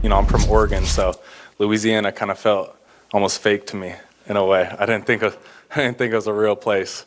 I'm from Oregon, so Louisiana kind of felt almost fake to me in a way. I didn't think it was a real place.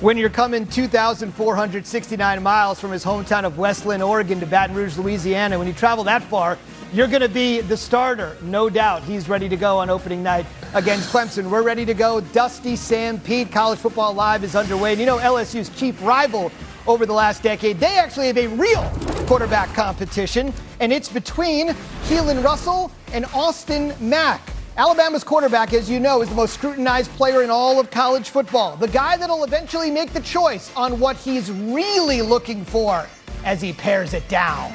When you're coming 2,469 miles from his hometown of Westland, Oregon to Baton Rouge, Louisiana, when you travel that far, you're going to be the starter, no doubt. He's ready to go on opening night against Clemson. We're ready to go. Dusty, Sam, Pete, College Football Live is underway. And LSU's chief rival over the last decade, they actually have a real quarterback competition, and it's between Keelan Russell and Austin Mack. Alabama's quarterback, as you know, is the most scrutinized player in all of college football. The guy that'll eventually make the choice on what he's really looking for as he pares it down.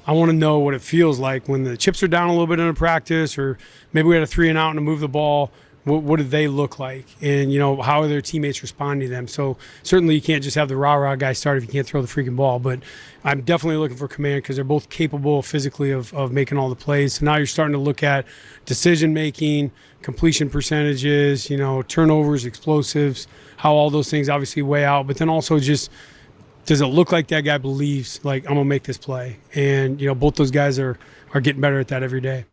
I want to know what it feels like when the chips are down a little bit in a practice, or maybe we had a 3-and-out and to move the ball. What do they look like? And, how are their teammates responding to them? So certainly you can't just have the rah-rah guy start if you can't throw the freaking ball. But I'm definitely looking for command because they're both capable physically of making all the plays. So now you're starting to look at decision-making, completion percentages, turnovers, explosives, how all those things obviously weigh out. But then also just, does it look like that guy believes, like, I'm going to make this play? And, both those guys are getting better at that every day.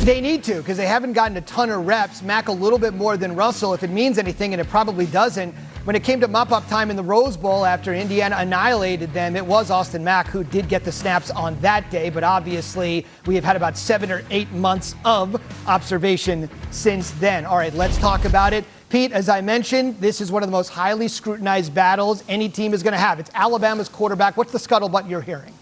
They need to, because they haven't gotten a ton of reps. Mack a little bit more than Russell, if it means anything, and it probably doesn't. When it came to mop-up time in the Rose Bowl after Indiana annihilated them, it was Austin Mack who did get the snaps on that day, but obviously we have had about 7 or 8 months of observation since then. All right, let's talk about it. Pete, as I mentioned, this is one of the most highly scrutinized battles any team is going to have. It's Alabama's quarterback. What's the scuttlebutt you're hearing?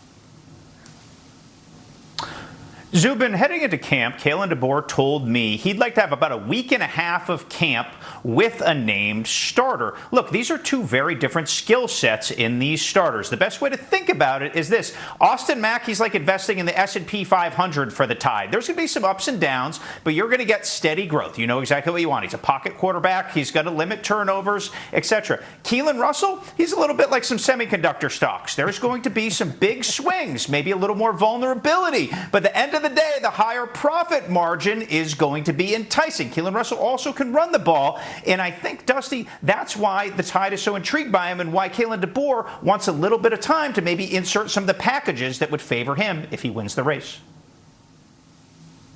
Zubin, heading into camp, Kalen DeBoer told me he'd like to have about a week and a half of camp with a named starter. Look, these are two very different skill sets in these starters. The best way to think about it is this. Austin Mack, he's like investing in the S&P 500 for the Tide. There's going to be some ups and downs, but you're going to get steady growth. You know exactly what you want. He's a pocket quarterback. He's going to limit turnovers, etc. Keelan Russell, he's a little bit like some semiconductor stocks. There's going to be some big swings, maybe a little more vulnerability, but the end of the day, the higher profit margin is going to be enticing. Keelan Russell also can run the ball, and I think, Dusty, that's why the Tide is so intrigued by him and why Kalen DeBoer wants a little bit of time to maybe insert some of the packages that would favor him if he wins the race.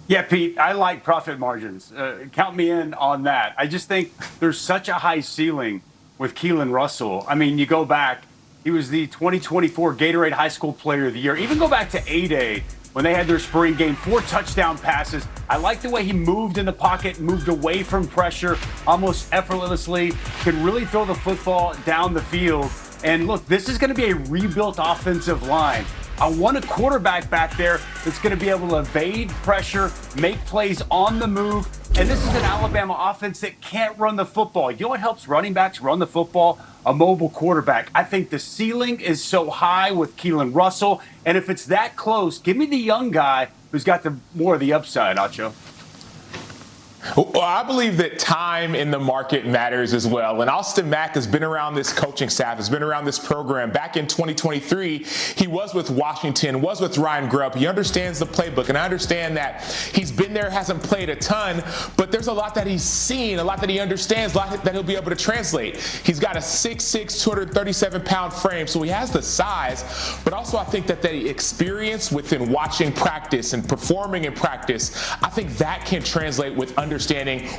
Yeah, Pete, I like profit margins. Count me in on that. I just think there's such a high ceiling with Keelan Russell. I mean, you go back, he was the 2024 Gatorade High School Player of the Year. Even go back to A-Day, when they had their spring game, 4 touchdown passes. I like the way he moved in the pocket, moved away from pressure almost effortlessly, can really throw the football down the field. And look, this is going to be a rebuilt offensive line. I want a quarterback back there that's going to be able to evade pressure, make plays on the move. And this is an Alabama offense that can't run the football. You know what helps running backs run the football? A mobile quarterback. I think the ceiling is so high with Keelan Russell. And if it's that close, give me the young guy who's got more of the upside, Acho. Well, I believe that time in the market matters as well. And Austin Mack has been around this coaching staff, has been around this program. Back in 2023, he was with Washington, was with Ryan Grubb. He understands the playbook, and I understand that he's been there, hasn't played a ton, but there's a lot that he's seen, a lot that he understands, a lot that he'll be able to translate. He's got a 6'6", 237-pound frame, so he has the size, but also I think that the experience within watching practice and performing in practice, I think that can translate with understanding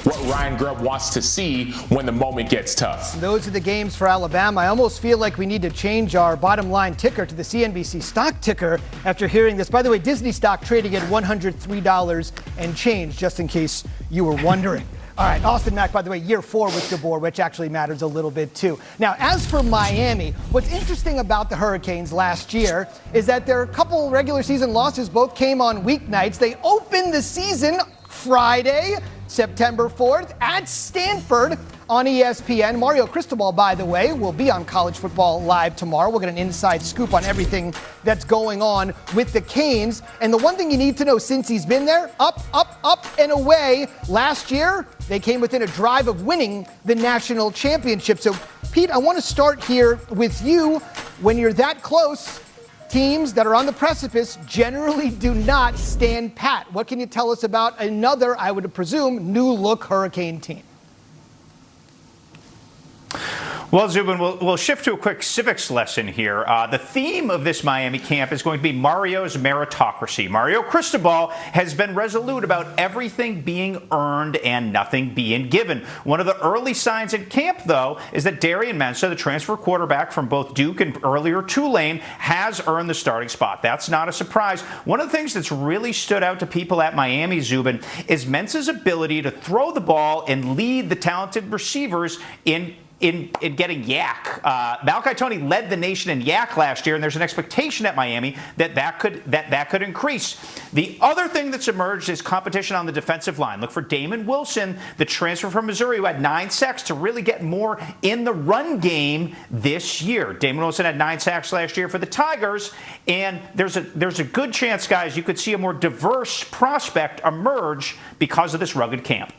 what Ryan Grubb wants to see when the moment gets tough. Those are the games for Alabama. I almost feel like we need to change our bottom line ticker to the CNBC stock ticker after hearing this. By the way, Disney stock trading at $103 and change, just in case you were wondering. All right, Austin Mack, by the way, year 4 with DeBoer, which actually matters a little bit too. Now, as for Miami, what's interesting about the Hurricanes last year is that their couple regular season losses both came on weeknights. They opened the season Friday, September 4th at Stanford on ESPN. Mario Cristobal, by the way, will be on College Football Live tomorrow. We'll get an inside scoop on everything that's going on with the Canes. And the one thing you need to know since he's been there, up, and away. Last year, they came within a drive of winning the national championship. So, Pete, I want to start here with you. When you're that close, teams that are on the precipice generally do not stand pat. What can you tell us about another, I would presume, new-look Hurricane team? Well, Zubin, we'll shift to a quick civics lesson here. The theme of this Miami camp is going to be Mario's meritocracy. Mario Cristobal has been resolute about everything being earned and nothing being given. One of the early signs at camp, though, is that Darian Mensah, the transfer quarterback from both Duke and earlier Tulane, has earned the starting spot. That's not a surprise. One of the things that's really stood out to people at Miami, Zubin, is Mensah's ability to throw the ball and lead the talented receivers in getting yak. Malachi Tony led the nation in yak last year, and there's an expectation at Miami that could increase. The other thing that's emerged is competition on the defensive line. Look for Damon Wilson, the transfer from Missouri, who had 9 sacks, to really get more in the run game this year. Damon Wilson had 9 sacks last year for the Tigers, and there's a good chance, guys, you could see a more diverse prospect emerge because of this rugged camp.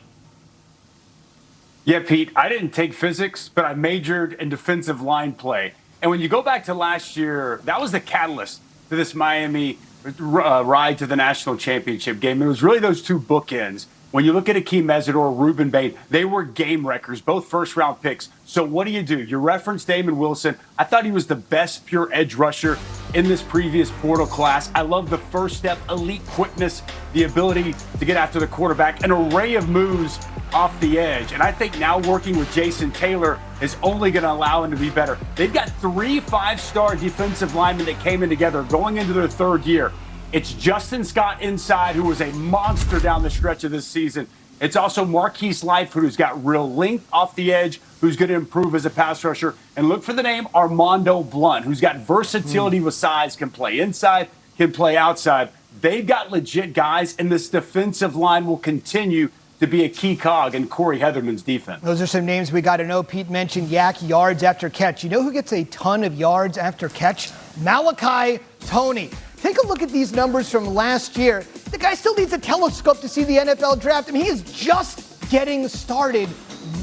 Yeah, Pete, I didn't take physics, but I majored in defensive line play. And when you go back to last year, that was the catalyst to this Miami ride to the national championship game. It was really those two bookends. When you look at Akeem Mesidor, Ruben Bain, they were game wreckers, both first-round picks. So what do? You reference Damon Wilson. I thought he was the best pure edge rusher in this previous portal class. I love the first step, elite quickness, the ability to get after the quarterback, an array of moves off the edge. And I think now working with Jason Taylor is only going to allow him to be better. They've got 3 5-star defensive linemen that came in together going into their 3rd year. It's Justin Scott inside, who was a monster down the stretch of this season. It's also Marquise Lightfoot, who's got real length off the edge, who's going to improve as a pass rusher. And look for the name Armando Blunt, who's got versatility with size, can play inside, can play outside. They've got legit guys, and this defensive line will continue to be a key cog in Corey Heatherman's defense. Those are some names we got to know. Pete mentioned yak, yards after catch. You know who gets a ton of yards after catch? Malachi Tony. Take a look at these numbers from last year. The guy still needs a telescope to see the NFL draft. I mean, he is just getting started.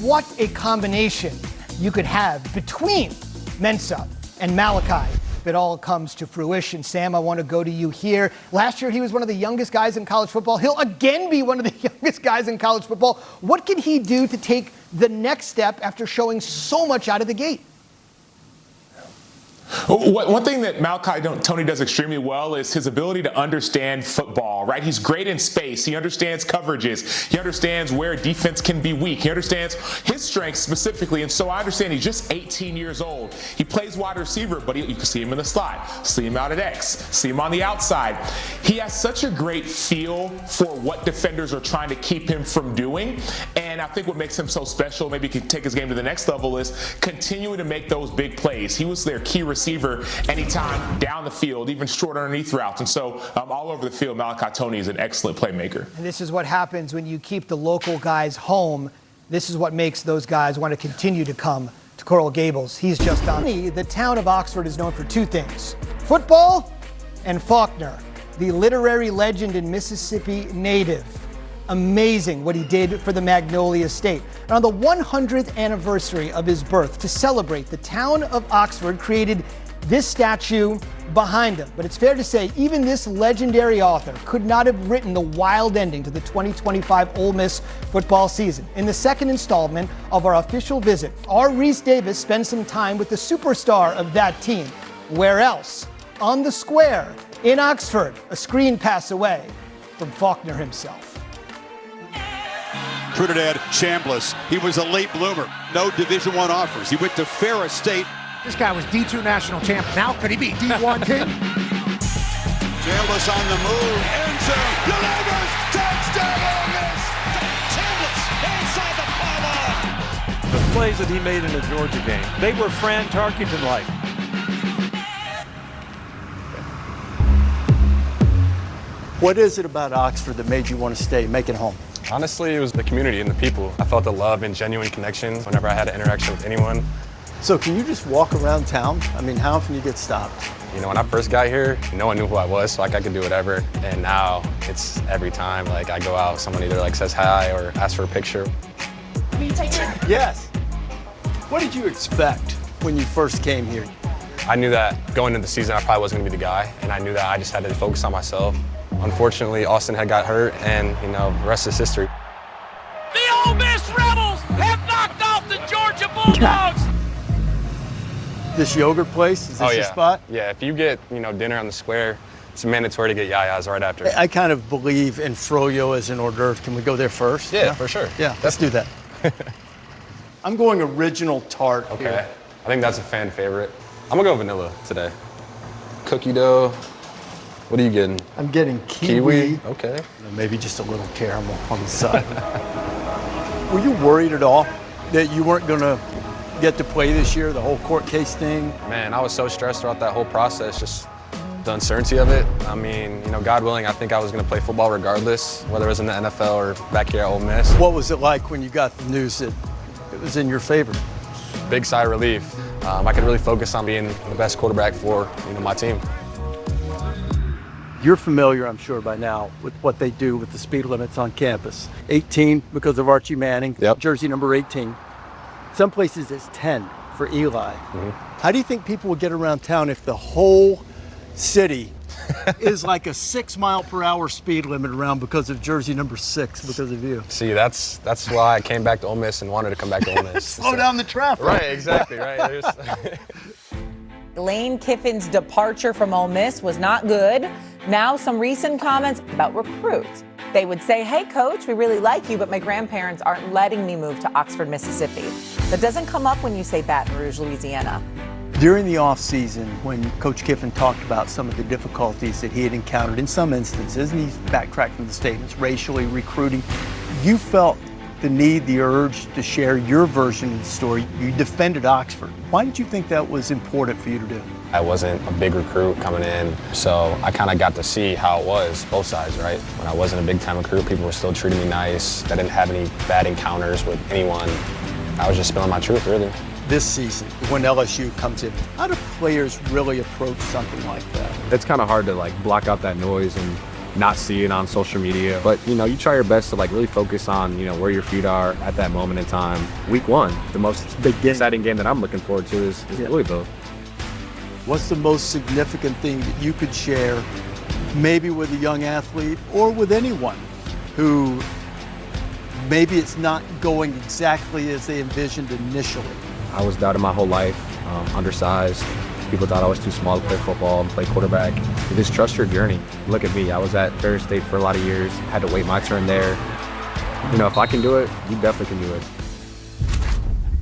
What a combination you could have between Mensah and Malachi if it all comes to fruition. Sam, I want to go to you here. Last year, he was one of the youngest guys in college football. He'll again be one of the youngest guys in college football. What can he do to take the next step after showing so much out of the gate? One thing that Malachi Tony does extremely well is his ability to understand football, right? He's great in space. He understands coverages. He understands where defense can be weak. He understands his strengths specifically. And so I understand he's just 18 years old. He plays wide receiver, but you can see him in the slot, see him out at X, see him on the outside. He has such a great feel for what defenders are trying to keep him from doing. And I think what makes him so special, maybe he can take his game to the next level, is continuing to make those big plays. He was their key receiver anytime down the field, even short underneath routes. And so all over the field, Malachi Tony is an excellent playmaker. And this is what happens when you keep the local guys home. This is what makes those guys want to continue to come to Coral Gables. He's just on. The town of Oxford is known for 2 things: football and Faulkner, the literary legend and Mississippi native. Amazing what he did for the Magnolia State. And on the 100th anniversary of his birth, to celebrate, the town of Oxford created this statue behind him. But it's fair to say even this legendary author could not have written the wild ending to the 2025 Ole Miss football season. In the second installment of our official visit, our Reese Davis spends some time with the superstar of that team. Where else? On the square in Oxford, a screen pass away from Faulkner himself. Trinidad Chambliss. He was a late bloomer. No Division I offers. He went to Ferris State. This guy was D2 national champ. Now could he be D1 king? Chambliss on the move. End zone. Delivers. Touchdown Ole Miss. Chambliss inside the pylon. The plays that he made in the Georgia game, they were Fran Tarkenton-like. What is it about Oxford that made you want to stay, make it home? Honestly, it was the community and the people. I felt the love and genuine connection whenever I had an interaction with anyone. So can you just walk around town? I mean, how often do you get stopped? You know, when I first got here, no one knew who I was, so like I could do whatever. And now it's every time, like I go out, someone either like says hi or asks for a picture. Will you take it? Yes. What did you expect when you first came here? I knew that going into the season, I probably wasn't gonna be the guy, and I knew that I just had to focus on myself. Unfortunately, Austin had got hurt, and you know, the rest is history. The Ole Miss Rebels have knocked off the Georgia Bulldogs. this yogurt place? Is this your spot? Yeah, if you get, dinner on the square, it's mandatory to get yayas right after. I kind of believe in froyo as an hors d'oeuvre. Can we go there first? Yeah, for sure. Yeah, let's do that. I'm going original tart Okay. here. I think that's a fan favorite. I'm gonna go vanilla today. Cookie dough. What are you getting? I'm getting kiwi. Okay. And maybe just a little caramel on the side. Were you worried at all that you weren't gonna get to play this year, the whole court case thing? Man, I was so stressed throughout that whole process, just the uncertainty of it. I mean, God willing, I think I was gonna play football regardless, whether it was in the NFL or back here at Ole Miss. What was it like when you got the news that it was in your favor? Big sigh of relief. I could really focus on being the best quarterback for, my team. You're familiar, I'm sure, by now with what they do with the speed limits on campus. 18 because of Archie Manning, Yep. jersey number 18. Some places it's 10 for Eli. How do you think people will get around town if the whole city is like a 6 mile per hour speed limit around because of jersey number 6 because of you? See, that's why I came back to Ole Miss and wanted to come back to Ole Miss. Slow down the traffic. Right, exactly, right. Lane Kiffin's departure from Ole Miss was not good. Now some recent comments about recruits. They would say, hey, coach, we really like you, but my grandparents aren't letting me move to Oxford, Mississippi. That doesn't come up when you say Baton Rouge, Louisiana. During the offseason, when Coach Kiffin talked about some of the difficulties that he had encountered in some instances, and he's backtracked from the statements, racially, recruiting, you felt the need, the urge to share your version of the story. You defended Oxford. Why did you think that was important for you to do? I wasn't a big recruit coming in, so I kind of got to see how it was, both sides, right? When I wasn't a big-time recruit, people were still treating me nice. I didn't have any bad encounters with anyone. I was just spilling my truth, really. This season, when LSU comes in, how do players really approach something like that? It's kind of hard to block out that noise and not see it on social media. But, you try your best to really focus on, where your feet are at that moment in time. Week 1, the most exciting game that I'm looking forward to is Louisville. What's the most significant thing that you could share, maybe with a young athlete or with anyone who maybe it's not going exactly as they envisioned initially? I was doubted my whole life, undersized. People thought I was too small to play football and play quarterback. You just trust your journey. Look at me. I was at Ferris State for a lot of years. Had to wait my turn there. If I can do it, you definitely can do it.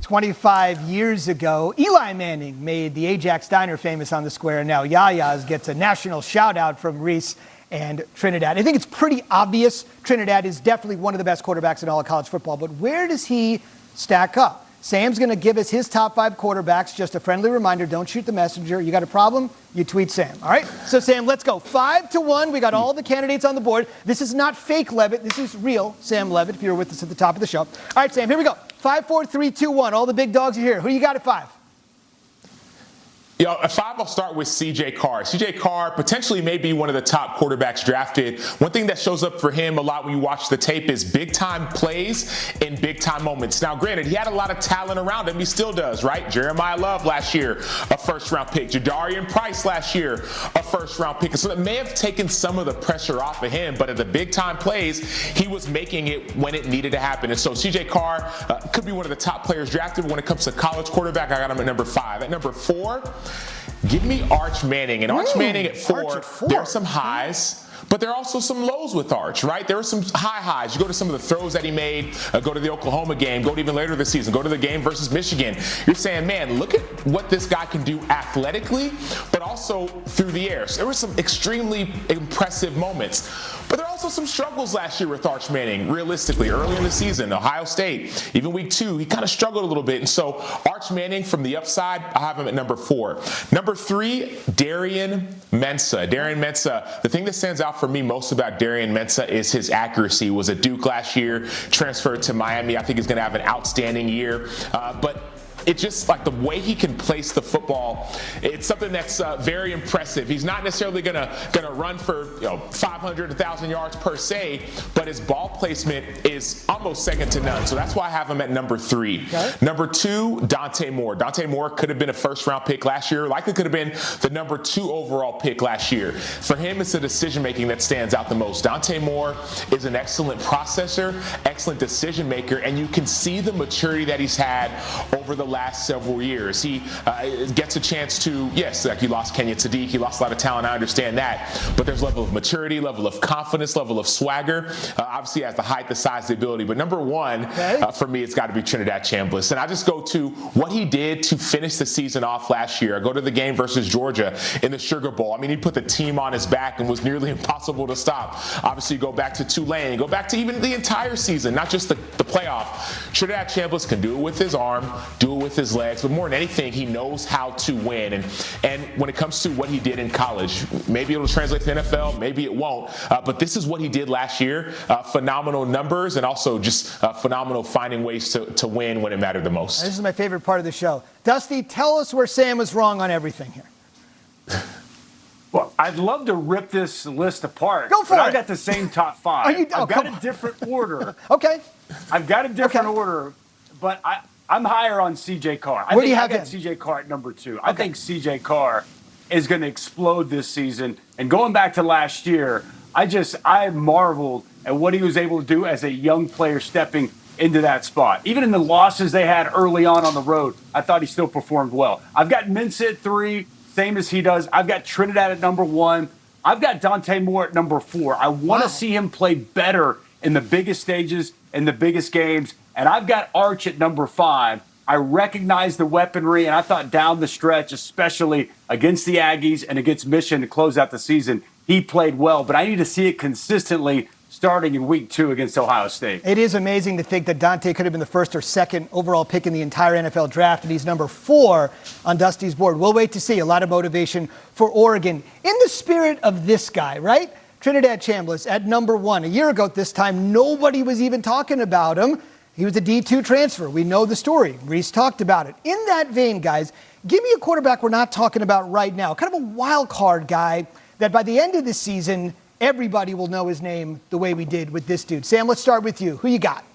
25 years ago, Eli Manning made the Ajax Diner famous on the square, and now Yaya's gets a national shout-out from Reese and Trinidad. I think it's pretty obvious Trinidad is definitely one of the best quarterbacks in all of college football, but where does he stack up? Sam's going to give us his top 5 quarterbacks. Just a friendly reminder, don't shoot the messenger. You got a problem? You tweet Sam, all right? So, Sam, let's go. 5-1. We got all the candidates on the board. This is not fake Levitt. This is real Sam Levitt, if you were with us at the top of the show. All right, Sam, here we go. 5, 4, 3, 2, 1. All the big dogs are here. Who you got at 5? At 5, I'll start with C.J. Carr. C.J. Carr potentially may be one of the top quarterbacks drafted. One thing that shows up for him a lot when you watch the tape is big-time plays in big-time moments. Now, granted, he had a lot of talent around him. He still does, right? Jeremiah Love last year, a first-round pick. Jadarian Price last year, a first-round pick. So it may have taken some of the pressure off of him, but at the big-time plays, he was making it when it needed to happen. And so C.J. Carr could be one of the top players drafted. When it comes to college quarterback, I got him at number 5. At number 4, give me Arch Manning. And Arch Manning at 4, there are some highs, but there are also some lows with Arch, right? There were some high highs. You go to some of the throws that he made, go to the Oklahoma game, go to even later this season, go to the game versus Michigan. You're saying, man, look at what this guy can do athletically, but also through the air. So there were some extremely impressive moments. But there are also some struggles last year with Arch Manning, realistically. Early in the season, Ohio State, even week 2, he kind of struggled a little bit. And so Arch Manning from the upside, I have him at number 4. Number 3, Darian Mensah. Darian Mensah, the thing that stands out for me most about Darian Mensah is his accuracy. He was at Duke last year, transferred to Miami. I think he's going to have an outstanding year. But it's just like the way he can place the football. It's something that's very impressive. He's not necessarily gonna run for 500, 1,000 yards per se, but his ball placement is almost second to none. So that's why I have him at number 3. Okay. Number 2, Dante Moore. Dante Moore could have been a first-round pick last year. Likely could have been the number 2 overall pick last year. For him, it's the decision-making that stands out the most. Dante Moore is an excellent processor, excellent decision-maker, and you can see the maturity that he's had over the last several years. He gets a chance to, yes, like he lost Kenya Sadiq, he lost a lot of talent, I understand that, but there's level of maturity, level of confidence, level of swagger. Obviously, he has the height, the size, the ability, but number one, for me, it's got to be Trinidad Chambliss. And I just go to what he did to finish the season off last year. I go to the game versus Georgia in the Sugar Bowl. I mean, he put the team on his back and was nearly impossible to stop. Obviously, go back to Tulane, go back to even the entire season, not just the playoff. Trinidad Chambliss can do it with his arm, do it with his legs, but more than anything, he knows how to win. And when it comes to what he did in college, maybe it'll translate to the NFL, maybe it won't. But this is what he did last year. Phenomenal numbers and also just phenomenal finding ways to win when it mattered the most. This is my favorite part of the show. Dusty, tell us where Sam was wrong on everything here. Well, I'd love to rip this list apart. Go for it. I've got the same top five. I've got a different order. Okay. I've got a different order, but I'm higher on C.J. Carr. Where do you have I got C.J. Carr at number 2. I think C.J. Carr is going to explode this season. And going back to last year, I marveled at what he was able to do as a young player stepping into that spot. Even in the losses they had early on the road, I thought he still performed well. I've got Minshew at 3, same as he does. I've got Trinidad at number 1. I've got 2.Moore at number 4. I want to see him play better in the biggest stages, in the biggest games. And I've got Arch at number 5. I recognize the weaponry, and I thought down the stretch, especially against the Aggies and against Michigan to close out the season, he played well. But I need to see it consistently starting in week 2 against Ohio State. It is amazing to think that Dante could have been the first or second overall pick in the entire NFL draft, and he's number 4 on Dusty's board. We'll wait to see. A lot of motivation for Oregon. In the spirit of this guy, right? Trinidad Chambliss at number 1. A year ago at this time, nobody was even talking about him. He was a D2 transfer. We know the story. Reese talked about it. In that vein, guys, give me a quarterback we're not talking about right now. Kind of a wild card guy that by the end of the season, everybody will know his name the way we did with this dude. Sam, let's start with you. Who you got?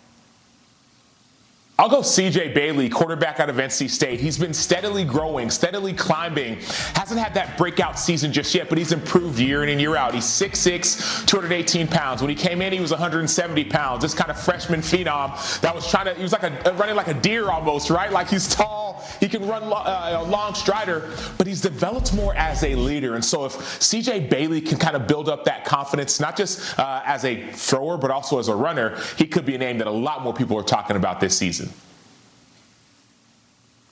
I'll go C.J. Bailey, quarterback out of NC State. He's been steadily growing, steadily climbing. Hasn't had that breakout season just yet, but he's improved year in and year out. He's 6'6", 218 pounds. When he came in, he was 170 pounds. This kind of freshman phenom that was he was running like a deer almost, right? Like he's tall, he can run a long strider, but he's developed more as a leader. And so if C.J. Bailey can kind of build up that confidence, not just as a thrower, but also as a runner, he could be a name that a lot more people are talking about this season.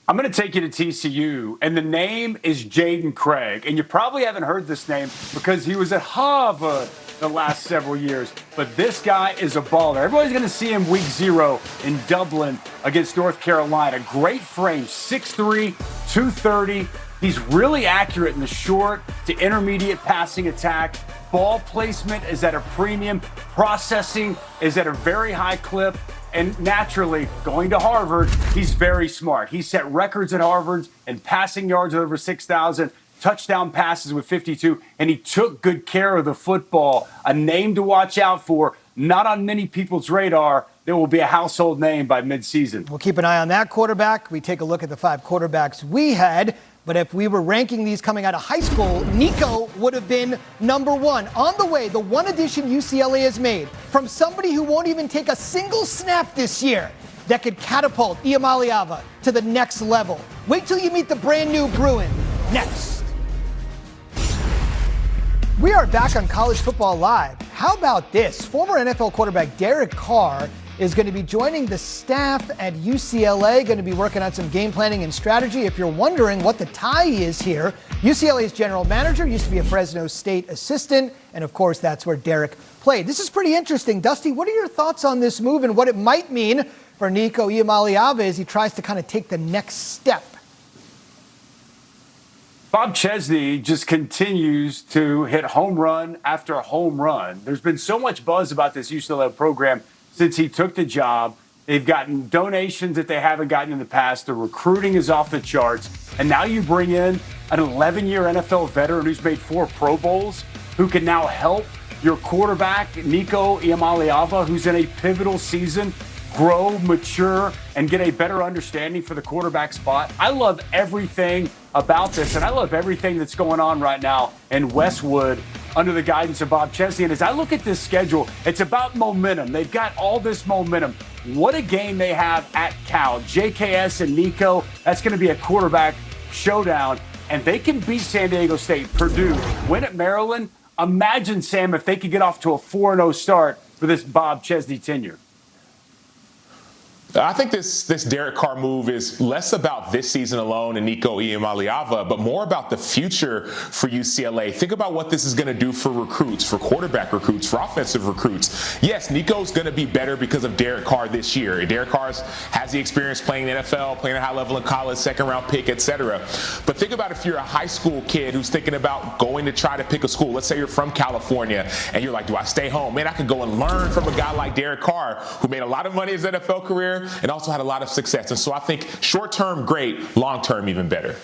I'm going to take you to TCU, and the name is Jaden Craig. And you probably haven't heard this name because he was at Harvard the last several years. But this guy is a baller. Everybody's going to see him week 0 in Dublin against North Carolina. Great frame, 6'3", 230. He's really accurate in the short to intermediate passing attack. Ball placement is at a premium. Processing is at a very high clip. And naturally, going to Harvard, he's very smart. He set records at Harvard in passing yards of over 6,000, touchdown passes with 52, and he took good care of the football. A name to watch out for, not on many people's radar. There will be a household name by midseason. We'll keep an eye on that quarterback. We take a look at the 5 quarterbacks we had. But if we were ranking these coming out of high school, Nico would have been number 1. On the way, the one addition UCLA has made from somebody who won't even take a single snap this year that could catapult Iamaleava to the next level. Wait till you meet the brand new Bruin. Next. We are back on College Football Live. How about this? Former NFL quarterback Derek Carr is going to be joining the staff at UCLA, going to be working on some game planning and strategy. If you're wondering what the tie is here, UCLA's general manager used to be a Fresno State assistant, and of course, that's where Derek played. This is pretty interesting. Dusty, what are your thoughts on this move and what it might mean for Nico Iamaleava as he tries to kind of take the next step? Bob Chesney just continues to hit home run after home run. There's been so much buzz about this UCLA program since he took the job. They've gotten donations that they haven't gotten in the past. The recruiting is off the charts. And now you bring in an 11-year NFL veteran who's made 4 Pro Bowls, who can now help your quarterback, Nico Iamaleava, who's in a pivotal season, grow, mature, and get a better understanding for the quarterback spot. I love everything about this, and I love everything that's going on right now in Westwood under the guidance of Bob Chesney. And as I look at this schedule, it's about momentum. They've got all this momentum. what a game they have at Cal. JKS and Nico, that's going to be a quarterback showdown. And they can beat San Diego State, Purdue, win at Maryland. Imagine, Sam, if they could get off to a 4-0 start for this Bob Chesney tenure. I think this Derek Carr move is less about this season alone and Nico Iamaleava, but more about the future for UCLA. Think about what this is going to do for recruits, for quarterback recruits, for offensive recruits. Yes, Nico's going to be better because of Derek Carr this year. Derek Carr has the experience playing in the NFL, playing at a high level in college, second-round pick, etc. But think about if you're a high school kid who's thinking about going to try to pick a school. Let's say you're from California, and you're like, do I stay home? Man, I could go and learn from a guy like Derek Carr, who made a lot of money in his NFL career, and also had a lot of success. And so I think short-term, great, long-term, even better.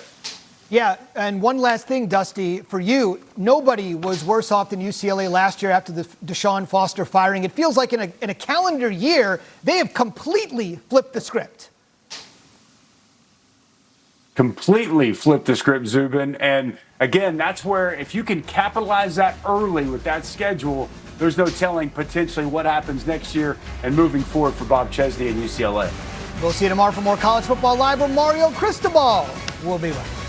Yeah, and one last thing, Dusty, for you, nobody was worse off than UCLA last year after the Deshaun Foster firing. It feels like in a calendar year, they have completely flipped the script. Completely flipped the script, Zubin. And again, that's where if you can capitalize that early with that schedule, there's no telling potentially what happens next year and moving forward for Bob Chesney and UCLA. We'll see you tomorrow for more College Football Live, where Mario Cristobal will be with us.